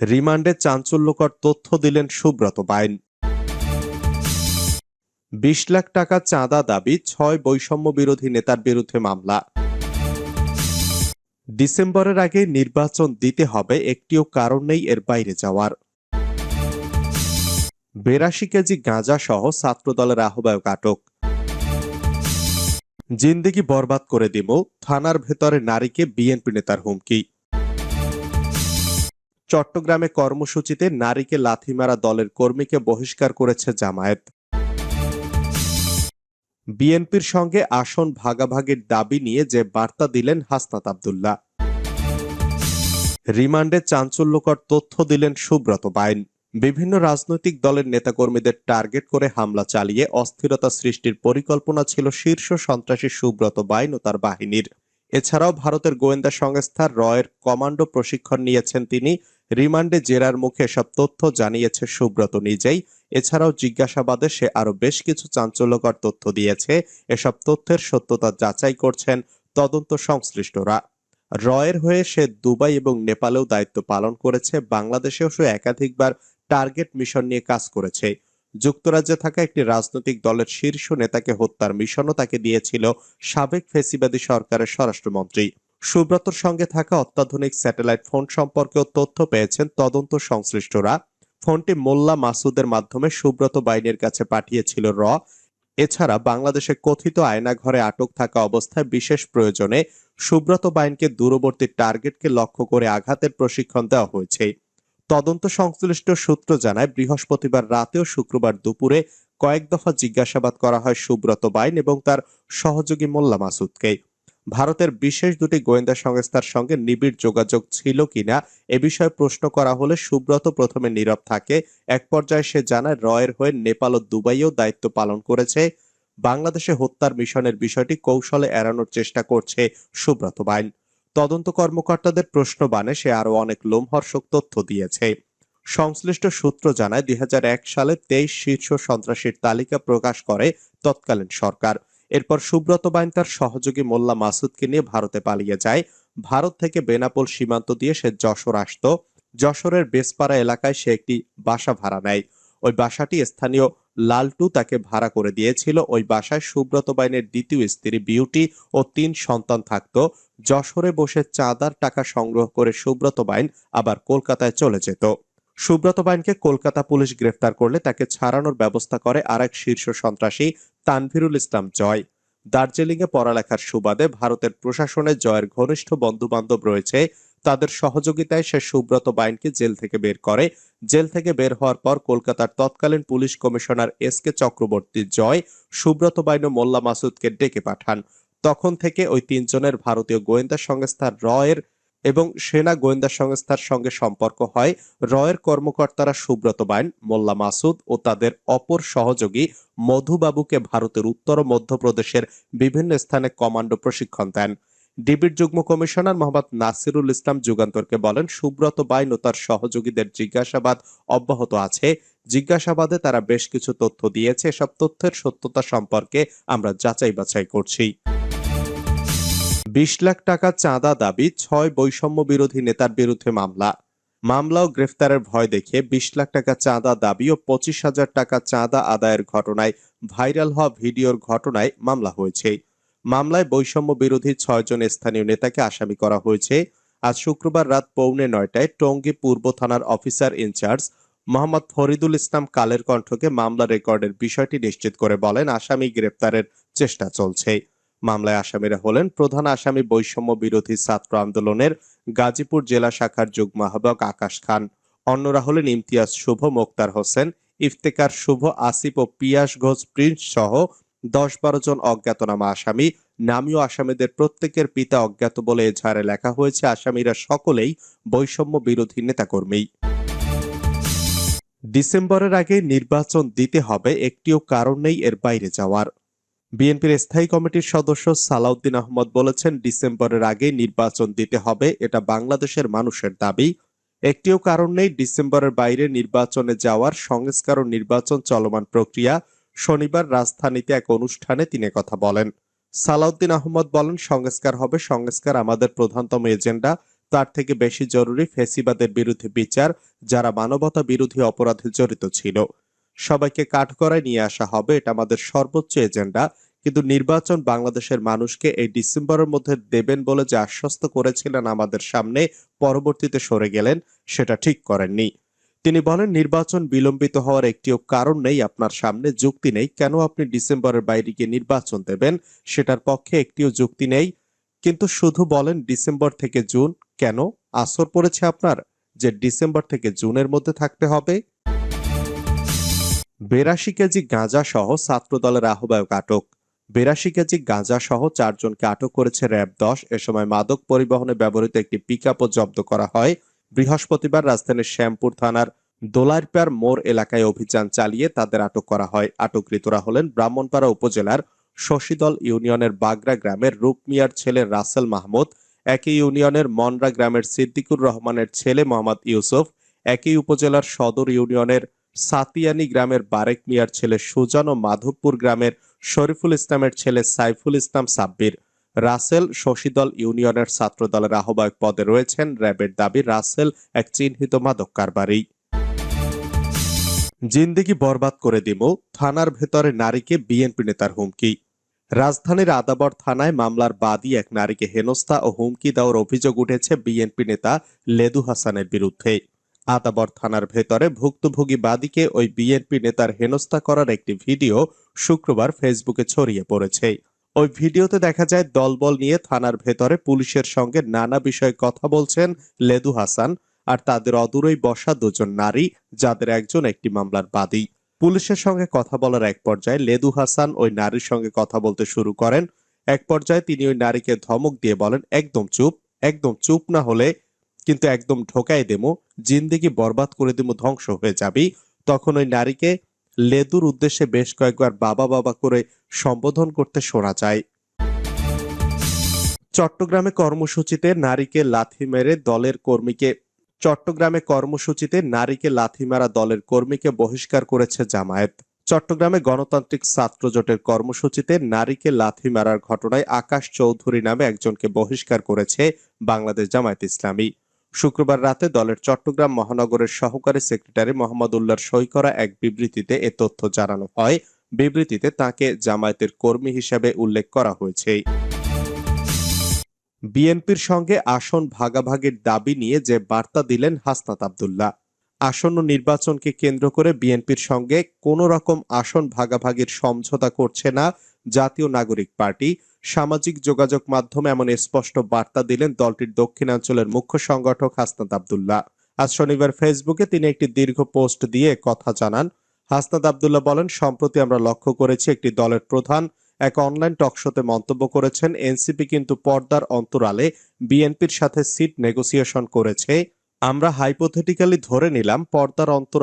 রিমান্ডে চাঞ্চল্যকর তথ্য দিলেন সুব্রত বাইন। ২০ লাখ টাকা চাঁদা দাবি ৬ বৈষম্য বিরোধী নেতার বিরুদ্ধে মামলা। ডিসেম্বরের আগে নির্বাচন দিতে হবে, একটিও কারণ নেই এর বাইরে যাওয়ার। ৮২ কেজি গাঁজা সহ ছাত্রদলের আহ্বায়ক আটক। জিন্দেগি বরবাদ করে দিব, থানার ভেতরে নারীকে বিএনপি নেতার হুমকি। চট্টগ্রামে কর্মসূচিতে নারীকে লাথি মারা দলের কর্মীকে বহিষ্কার করেছে জামায়াত। বিএনপির সঙ্গে আসন ভাগাভাগির দাবি নিয়ে যে বার্তা দিলেন হাসনাত আব্দুল্লাহ। রিমান্ডে চাঞ্চল্যকর তথ্য দিলেন সুব্রত বাইন। বিভিন্ন রাজনৈতিক দলের নেতাকর্মীদের টার্গেট করে হামলা চালিয়ে অস্থিরতা সৃষ্টির পরিকল্পনা ছিল শীর্ষ সন্ত্রাসী সুব্রত বাইন ও তার বাহিনীর। এছাড়াও ভারতের গোয়েন্দা সংস্থা রয়ের কমান্ডো প্রশিক্ষণ নিয়েছেন তিনি। রিমান্ডে জেরার মুখে এসব তথ্য জানিয়েছে সুব্রত নিজেই। এছাড়াও জিজ্ঞাসাবাদে সে আরো বেশ কিছু চাঞ্চল্যকর তথ্য দিয়েছে। এসব তথ্যের সত্যতা যাচাই করছেন তদন্ত সংশ্লিষ্টরা। রয়ের হয়ে সে দুবাই এবং নেপালেও দায়িত্ব পালন করেছে। বাংলাদেশেও সে একাধিকবার টার্গেট মিশন নিয়ে কাজ করেছে। যুক্তরাজ্যে থাকা একটি রাজনৈতিক দলের শীর্ষ নেতাকে হত্যার মিশনও তাকে দিয়েছিল সাবেক ফেসিবাদী সরকারের স্বরাষ্ট্রমন্ত্রী। সুব্রতর সঙ্গে থাকা অত্যাধুনিক স্যাটেলাইট ফোন সম্পর্কেও তথ্য পেয়েছেন তদন্ত সংশ্লিষ্টরা। ফোনটি মোল্লা মাসুদের মাধ্যমে সুব্রত বাইনের কাছে পাঠিয়েছিল র। এছাড়া বাংলাদেশে কথিত আয়নাঘরে আটক থাকা অবস্থায় বিশেষ প্রয়োজনে সুব্রত বাইনকে দূরবর্তী টার্গেটকে লক্ষ্য করে আঘাতের প্রশিক্ষণ দেওয়া হয়েছে। তদন্ত সংশ্লিষ্ট সূত্র জানায়, বৃহস্পতিবার রাতে ও শুক্রবার দুপুরে কয়েক দফা জিজ্ঞাসাবাদ করা হয় সুব্রত বাইন এবং তার সহযোগী মোল্লা মাসুদকে। ভারতের বিশেষ দুটি গোয়েন্দা সংস্থার সঙ্গে নিবিড় যোগাযোগ ছিল কিনা এ বিষয়ে প্রশ্ন করা হলে সুব্রত প্রথমে নীরব থাকে। এক পর্যায়ে সে জানায়, রয়ের হয়ে নেপাল ও দুবাইয়েও দায়িত্ব পালন করেছে। বাংলাদেশে হত্যার মিশনের বিষয়টি কৌশলে এড়ানোর চেষ্টা করছে সুব্রত বাইন। তদন্ত কর্মকর্তাদের প্রশ্ন বানে সে আরো অনেক লোমহর্ষক তথ্য দিয়েছে। সংশ্লিষ্ট সূত্র জানায়, ২০০১ সালে ২৩ শীর্ষ সন্ত্রাসীর তালিকা প্রকাশ করে তৎকালীন সরকার। এরপর সুব্রত বাইন তার সহযোগী মোল্লা মাসুদকে নিয়ে ভারতে পালিয়ে যায়। ভারত থেকে বেনাপোল সীমান্ত দিয়ে সে যশোর আসত। যশোরের বেসপাড়া এলাকায় সে একটি বাসা ভাড়া নেয়। ওই বাসাটি স্থানীয় লালটু তাকে ভাড়া করে দিয়েছিল। ওই বাসায় সুব্রত বাইনের দ্বিতীয় স্ত্রী বিউটি ও ৩ সন্তান থাকত। যশোরে বসে চাঁদার টাকা সংগ্রহ করে সুব্রত বাইন আবার কলকাতায় চলে যেত। সুব্রত বাইনকে কলকাতা পুলিশ গ্রেফতার করলে তাকে ছাড়ানোর ব্যবস্থা করে আরেক শীর্ষ সন্ত্রাসী তানভীরুল ইসলাম জয়। দার্জিলিংয়ে পড়ালেখার সুবাদে ভারতের প্রশাসনে জয়ের ঘনিষ্ঠ বন্ধু-বান্ধব রয়েছে। তাদের সহযোগিতায় সে সুব্রত বাইনকে জেল থেকে বের করে। জেল থেকে বের হওয়ার পর কলকাতার তৎকালীন পুলিশ কমিশনার এস.কে চক্রবর্তী জয় সুব্রত বাইন ও মোল্লা মাসুদকে ডেকে পাঠান। তখন থেকে ওই তিনজনের ভারতীয় গোয়েন্দা সংস্থা রয়ের এবং সেনা গোয়েন্দা সংস্থার সঙ্গে সম্পর্ক হয়। রয়ের কর্মকর্তারা সুব্রত বাইন, মোল্লা মাসুদ ও তাদের অপর সহযোগী মধুবাবুকে ভারতের উত্তর ও মধ্যপ্রদেশের বিভিন্ন স্থানে কমান্ডো প্রশিক্ষণ দেন। ডিবির যুগ্ম কমিশনার মোহাম্মদ নাসিরুল ইসলাম যুগান্তরকে বলেন, সুব্রত বাইন ও তার সহযোগীদের জিজ্ঞাসাবাদ অব্যাহত আছে। জিজ্ঞাসাবাদে তারা বেশ কিছু তথ্য দিয়েছে। এসব তথ্যের সত্যতা সম্পর্কে আমরা যাচাই বাছাই করছি। ২০ লাখ টাকা চাঁদা দাবি ৬ বৈষম্য বিরোধী নেতার বিরুদ্ধে মামলা। মামলা ও গ্রেফতারের ভয় দেখিয়ে ২০ লাখ টাকা চাঁদা দাবি ও ২৫,০০০ টাকা চাঁদা আদায়ের ঘটনায় ভাইরাল হওয়া ভিডিওর ঘটনায় মামলা হয়েছে। মামলায় বৈষম্য বিরোধী ৬ জন স্থানীয় নেতাকে আসামি করা হয়েছে। আজ শুক্রবার রাত 8:45টায় টঙ্গী পূর্ব থানার অফিসার ইনচার্জ মোহাম্মদ ফরিদুল ইসলাম কালের কণ্ঠকে মামলা রেকর্ডের বিষয়টি নিশ্চিত করে বলেন, আসামি গ্রেফতারের চেষ্টা চলছে। মামলায় আসামিরা হলেন প্রধান আসামি বৈষম্য বিরোধী ছাত্র আন্দোলনের গাজীপুর জেলা শাখার যুগ্ম আহ্বায়ক আকাশ খান। অন্যরা হলেন ইমতিয়াজ শুভ, মোক্তার হোসেন, ইফতেকার শুভ, আসিফ ও পিয়াস ঘোষ প্রিন্স সহ ১০-১২ জন অজ্ঞাতনামা আসামি। নামীয় আসামিদের প্রত্যেকের পিতা অজ্ঞাত বলে এজাহারে লেখা হয়েছে। আসামিরা সকলেই বৈষম্য বিরোধী নেতাকর্মী। ডিসেম্বরের আগে নির্বাচন দিতে হবে, একটিও কারণ নেই এর বাইরে যাওয়ার। বিএনপির স্থায়ী কমিটির সদস্য সালাউদ্দিন আহমদ বলেছেন, ডিসেম্বরের আগে নির্বাচন দিতে হবে, এটা বাংলাদেশের মানুষের দাবি। একটিও কারণ নেই ডিসেম্বরের বাইরে নির্বাচনে যাওয়ার। সংস্কার ও নির্বাচন চলমান প্রক্রিয়া। শনিবার রাজধানীতে এক অনুষ্ঠানে তিনি কথা বলেন। সালাউদ্দিন আহমদ বলেন, সংস্কার হবে, সংস্কার আমাদের প্রধানতম এজেন্ডা। তার থেকে বেশি জরুরি ফ্যাসিবাদের বিরুদ্ধে বিচার, যারা মানবতা বিরোধী অপরাধে জড়িত ছিল। সবাইকে কাঠগড়ায় নিয়ে আসা হবে, এটা আমাদের সর্বোচ্চ এজেন্ডা। কিন্তু নির্বাচন বাংলাদেশের মানুষকে এই ডিসেম্বরের মধ্যে দেবেন বলে যে আশ্বস্ত করেছিলেন আমাদের সামনে, পরবর্তীতে সরে গেলেন, সেটা ঠিক করেননি। তিনি বলেন, নির্বাচন বিলম্বিত হওয়ার একটিও কারণ নেই, আপনার সামনে যুক্তি নেই। কেন আপনি ডিসেম্বরের বাইরে গিয়ে নির্বাচন দেবেন, সেটার পক্ষে একটিও যুক্তি নেই। কিন্তু শুধু বলেন ডিসেম্বর থেকে জুন। কেন আসর পড়েছে আপনার যে ডিসেম্বর থেকে জুনের মধ্যে থাকতে হবে? 82 কেজি গাঁজা সহ ছাত্রদলের আহ্বায়ক আটক। 82 কেজি গাঁজা সহ 4 জনকে আটক করেছে র্যাব 10। এ সময় মাদক পরিবহনে ব্যবহৃত একটি পিকআপও জব্দ করা হয়। বৃহস্পতিবার রাজধানীর শ্যামপুর থানার দোলাইরপাড় মোড় এলাকায় অভিযান চালিয়ে তাদের আটক করা হয়। আটককৃতরা হলেন ব্রাহ্মণপাড়া উপজেলার শশীদল ইউনিয়নের বাগরা গ্রামের রূপমিয়ার ছেলে রাসেল মাহমুদ, একই ইউনিয়নের মনরা গ্রামের সিদ্দিকুর রহমানের ছেলে মোহাম্মদ ইউসুফ, একই উপজেলার সদর ইউনিয়নের সাতিয়ানি গ্রামের বারেক মিয়ার ছেলে সুজন ও মাধবপুর গ্রামের শরীফুল ইসলামের ছেলে সাইফুল ইসলাম সাব্বির। রাসেল শশীদল ইউনিয়নের ছাত্র দলের আহ্বায়ক পদে রয়েছেন। র্যাবের দাবি, রাসেল এক চিহ্নিত মাদক কারবারি। জিন্দেগি বরবাদ করে দিব, থানার ভেতরে নারীকে বিএনপি নেতার হুমকি। রাজধানীর আদাবর থানায় মামলার বাদী এক নারীকে হেনস্থা ও হুমকি দেওয়ার অভিযোগ উঠেছে বিএনপি নেতা লেদু হাসানের বিরুদ্ধে। আদাবর থানার ভেতরে ভুক্তভোগী বাদীকে ওই বিএনপি নেতার হেনস্থা করার একটি ভিডিও শুক্রবার ফেসবুকে ছড়িয়ে পড়েছে। ওই ভিডিওতে দেখা যায় দলবল নিয়ে থানার ভেতরে পুলিশের সঙ্গে নানা বিষয়ে কথা বলছেন লেদু হাসান আর তাদের অদূরেই বসা দুজন নারী, যাদের একজন একটি মামলার বাদী। পুলিশের সঙ্গে কথা বলার এক পর্যায়ে লেদু হাসান ওই নারীর সঙ্গে কথা বলতে শুরু করেন। এক পর্যায়ে তিনি ওই নারীকে ধমক দিয়ে বলেন, একদম চুপ না হলে কিন্তু একদম ঢোকাই দেবো, জিন্দেগি বরবাদ করে দেবো, ধ্বংস হয়ে যাবি। তখন ওই নারীকে লেদুর উদ্দেশ্যে বেশ কয়েকবার বাবা বাবা করে সম্বোধন করতে শোনা যায়। চট্টগ্রামে কর্মসূচিতে নারীকে লাথি মেরে দলের কর্মীকে চট্টগ্রামে কর্মসূচিতে নারীকে লাথি মারা দলের কর্মীকে বহিষ্কার করেছে জামায়াত। চট্টগ্রামে গণতান্ত্রিক ছাত্র জোটের কর্মসূচিতে নারীকে লাথি মারার ঘটনায় আকাশ চৌধুরী নামে একজনকে বহিষ্কার করেছে বাংলাদেশ জামায়াত ইসলামী। শুক্রবার রাতে দলের চট্টগ্রাম মহানগরের সহকারী সেক্রেটারি মোহাম্মদ উল্লাহর সই করা এক বিবৃতিতে এ তথ্য জানানো হয়। বিবৃতিতে তাকে জামায়াতের কর্মী হিসেবে উল্লেখ করা হয়েছে। বিএনপির সঙ্গে আসন ভাগাভাগির দাবি নিয়ে যে বার্তা দিলেন হাসনাত আব্দুল্লাহ। আসন্ন নির্বাচনকে কেন্দ্র করে বিএনপির সঙ্গে কোনো রকম আসন ভাগাভাগির সমঝোতা করছে না জাতীয় নাগরিক পার্টি। সামাজিক যোগাযোগ মাধ্যমে এমন স্পষ্ট বার্তা দিলেন দলটির দক্ষিণাঞ্চলের মুখ্য সংগঠক হাসনাত আব্দুল্লাহ। আজ শনিবার ফেসবুকে তিনি একটি দীর্ঘ পোস্ট দিয়ে কথা জানান। হাসনাত আব্দুল্লাহ বলেন, সম্প্রতি আমরা লক্ষ্য করেছি একটি দলের প্রধান এক অনলাইন টকশোতে মন্তব্য করেছেন, এনসিপি কিন্তু পর্দার অন্তরালে বিএনপির সাথে সিট নেগোসিয়েশন করেছে। আমরা হাইপোথেটিক্যালি ধরে নিলাম পর্দার অন্তরালে